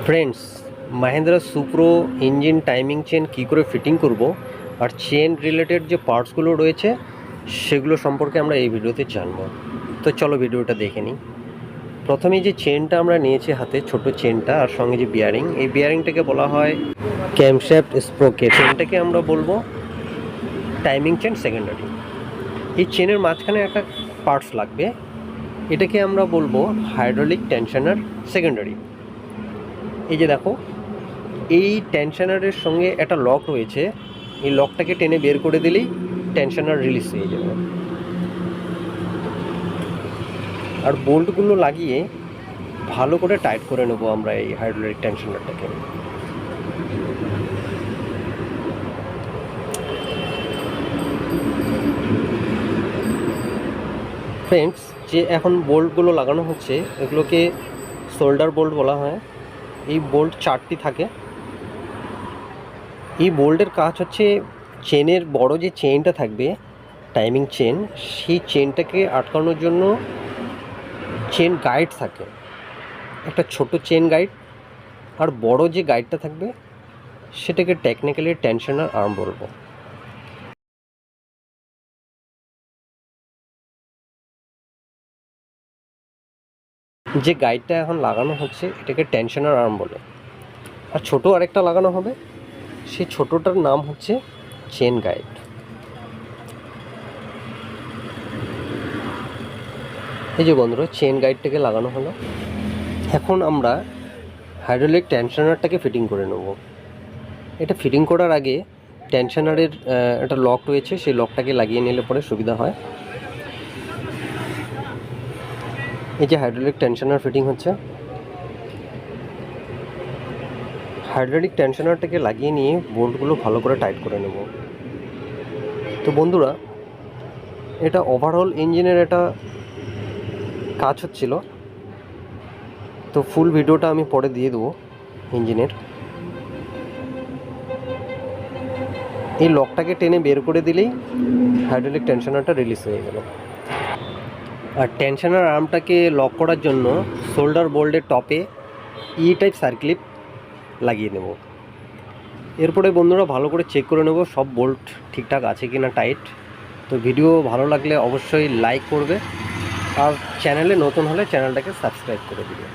Friends, Mahindra সুপ্রো engine timing chain কী করে fitting করব আর chain related যে পার্টসগুলো রয়েছে সেগুলো সম্পর্কে আমরা এই ভিডিওতে জানবো। তো চলো ভিডিওটা দেখে নিই। প্রথমেই যে চেনটা আমরা নিয়েছি হাতে, ছোট চেনটা আর সঙ্গে যে বিয়ারিং, এই বিয়ারিংটাকে বলা হয় ক্যামশ্যাফট স্প্রোকেট। চেনটাকে আমরা বলবো টাইমিং চেন সেকেন্ডারি। এই চেনের মাঝখানে একটা পার্টস লাগবে, এটাকে আমরা বলবো হাইড্রোলিক টেনশনার সেকেন্ডারি। এই যে দেখো, এই টেনশনারের সঙ্গে একটা লক রয়েছে, এই লকটাকে টেনে বের করে দিলেই টেনশনার রিলিজ হয়ে যাবে। আর বোল্টগুলো লাগিয়ে ভালো করে টাইট করে নেব আমরা এই হাইড্রোলিক টেনশনারটাকে। ফ্রেন্ডস, যে এখন বোল্টগুলো লাগানো হচ্ছে এগুলোকে শোল্ডার বোল্ট বলা হয়। এই বোল্ট 4টি থাকে। এই বোল্টের কাজ হচ্ছে চেনের বড় যে চেনটা থাকবে, টাইমিং চেন, সেই চেনটাকে আটকানোর জন্য চেন গাইড থাকে, একটা ছোট চেন গাইড, আর বড় যে গাইডটা থাকবে সেটাকে টেকনিক্যালি টেনশনার আর্ম বলবো। যে গাইডটা এখন লাগানো হচ্ছে এটাকে টেনশনার আর্ম বলে, আর ছোট আরেকটা লাগানো হবে, সেই ছোটটার নাম হচ্ছে চেন গাইড। এই যে বন্ধুরা, চেন গাইডটাকে লাগানো হলো। এখন আমরা হাইড্রোলিক টেনশনারটাকে ফিটিং করে নেব। এটা ফিটিং করার আগে টেনশনারের একটা লক রয়েছে, সেই লকটাকে লাগিয়ে নিলে পরে সুবিধা হয়। এই যে হাইড্রোলিক টেনশনার ফিটিং হচ্ছে, হাইড্রোলিক টেনশনারটাকে লাগিয়ে নিয়ে বোল্টগুলো ভালো করে টাইট করে নেব। তো বন্ধুরা, এটা ওভারঅল ইঞ্জিনের একটা কাজ হচ্ছিল, তো ফুল ভিডিওটা আমি পরে দিয়ে দেবো ইঞ্জিনের। এই লকটাকে টেনে বের করে দিলেই হাইড্রোলিক টেনশনারটা রিলিজ হয়ে গেল। আর টেনশনার আর্মটাকে লক করার জন্য শোল্ডার বোল্টের টপে ই টাইপ সার্ক্লিপ লাগিয়ে নেব। এরপরে বন্ধুরা ভালো করে চেক করে নেব সব বোল্ট ঠিকঠাক আছে কি না, টাইট। তো ভিডিও ভালো লাগলে অবশ্যই লাইক করবে, আর চ্যানেলে নতুন হলে চ্যানেলটাকে সাবস্ক্রাইব করে দিবে।